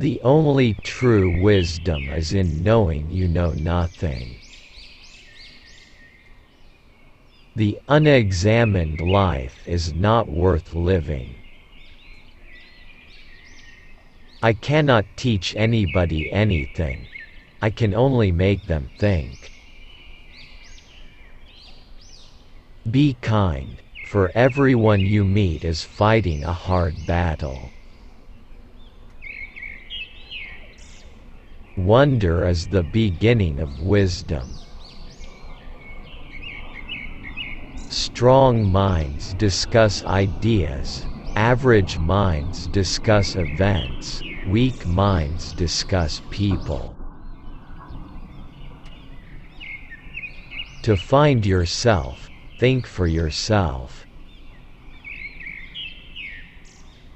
The only true wisdom is in knowing you know nothing. The unexamined life is not worth living. I cannot teach anybody anything. I can only make them think. Be kind, for everyone you meet is fighting a hard battle. Wonder is the beginning of wisdom. Strong minds discuss ideas, average minds discuss events, weak minds discuss people. To find yourself, think for yourself.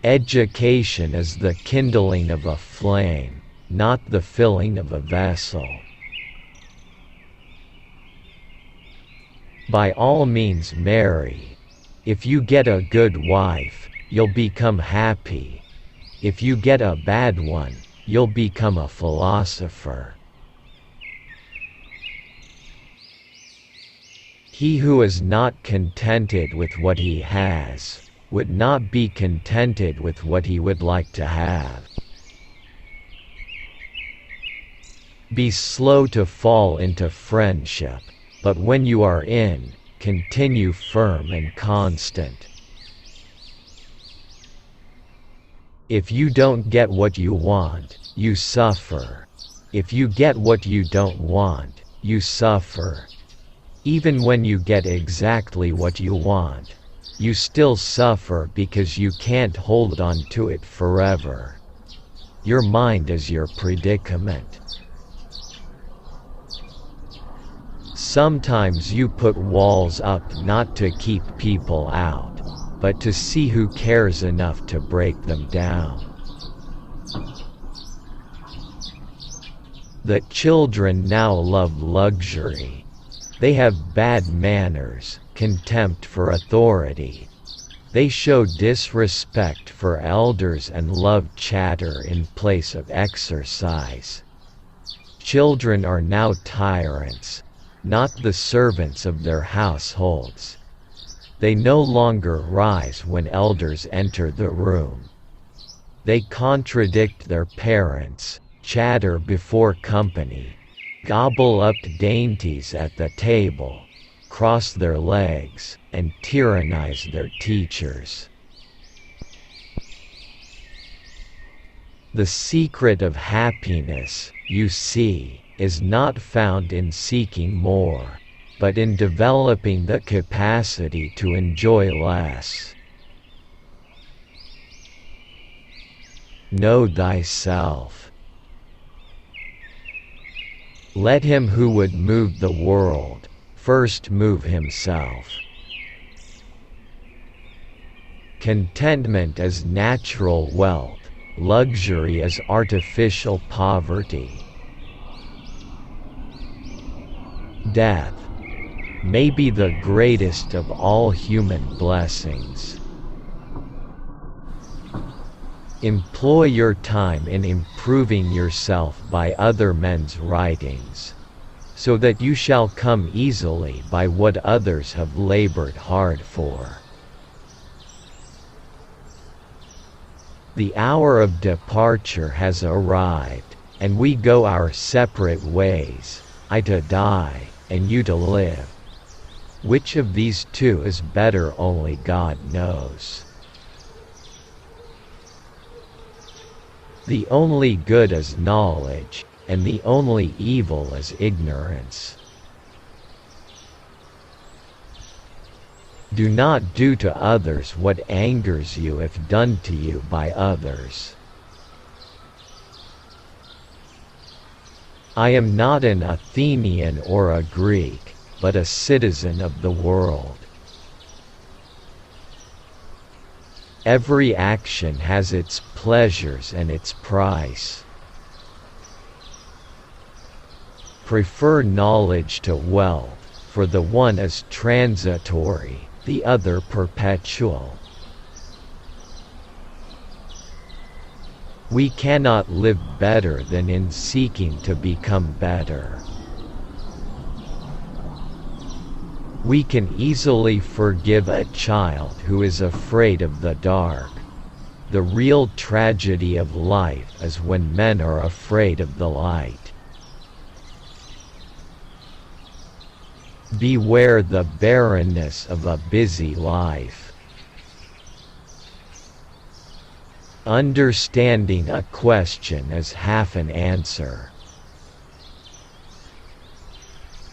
Education is the kindling of a flame, not the filling of a vessel. By all means marry. If you get a good wife, you'll become happy. If you get a bad one, you'll become a philosopher. He who is not contented with what he has, would not be contented with what he would like to have. Be slow to fall into friendship, but when you are in, continue firm and constant. If you don't get what you want, you suffer. If you get what you don't want, you suffer. Even when you get exactly what you want, you still suffer because you can't hold on to it forever. Your mind is your predicament. Sometimes you put walls up not to keep people out, but to see who cares enough to break them down. The children now love luxury. They have bad manners, contempt for authority. They show disrespect for elders and love chatter in place of exercise. Children are now tyrants, not the servants of their households. They no longer rise when elders enter the room. They contradict their parents, chatter before company, gobble up dainties at the table, cross their legs, and tyrannize their teachers. The secret of happiness, you see, is not found in seeking more, but in developing the capacity to enjoy less. Know thyself. Let him who would move the world, first move himself. Contentment is natural wealth, luxury is artificial poverty. Death may be the greatest of all human blessings. Employ your time in improving yourself by other men's writings, so that you shall come easily by what others have labored hard for. The hour of departure has arrived, and we go our separate ways, I to die, and you to live. Which of these two is better only God knows. The only good is knowledge, and the only evil is ignorance. Do not do to others what angers you if done to you by others. I am not an Athenian or a Greek, but a citizen of the world. Every action has its pleasures and its price. Prefer knowledge to wealth, for the one is transitory, the other perpetual. We cannot live better than in seeking to become better. We can easily forgive a child who is afraid of the dark. The real tragedy of life is when men are afraid of the light. Beware the barrenness of a busy life. Understanding a question is half an answer.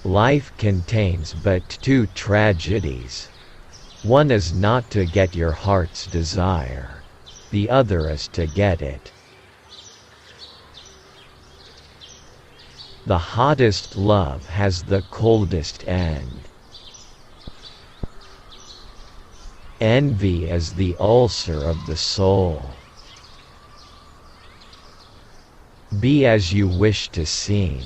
Life contains but two tragedies. One is not to get your heart's desire. The other is to get it. The hottest love has the coldest end. Envy is the ulcer of the soul. Be as you wish to seem.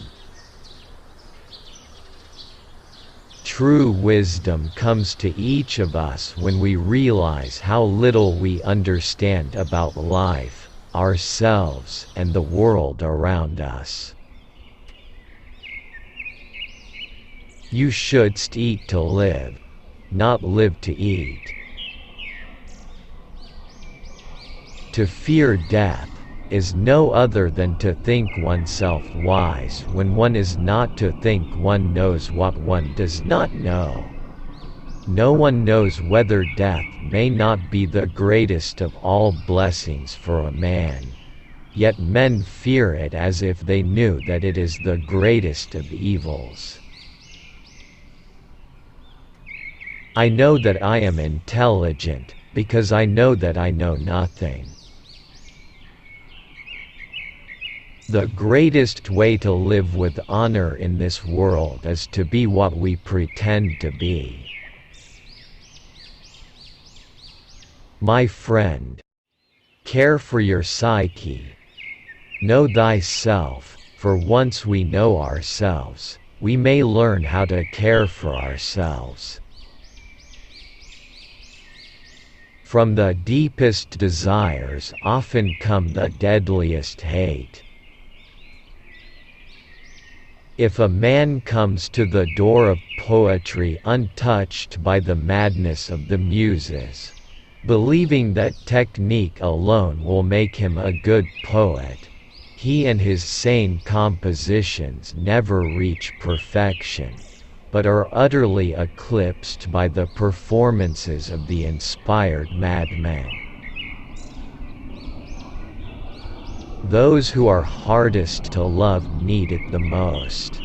True wisdom comes to each of us when we realize how little we understand about life, ourselves, and the world around us. You shouldst eat to live, not live to eat. To fear death is no other than to think oneself wise when one is not, to think one knows what one does not know. No one knows whether death may not be the greatest of all blessings for a man, yet men fear it as if they knew that it is the greatest of evils. I know that I am intelligent, because I know that I know nothing. The greatest way to live with honor in this world is to be what we pretend to be. My friend, care for your psyche. Know thyself, for once we know ourselves, we may learn how to care for ourselves. From the deepest desires often come the deadliest hate. If a man comes to the door of poetry untouched by the madness of the muses, believing that technique alone will make him a good poet, he and his sane compositions never reach perfection, but are utterly eclipsed by the performances of the inspired madmen. Those who are hardest to love need it the most.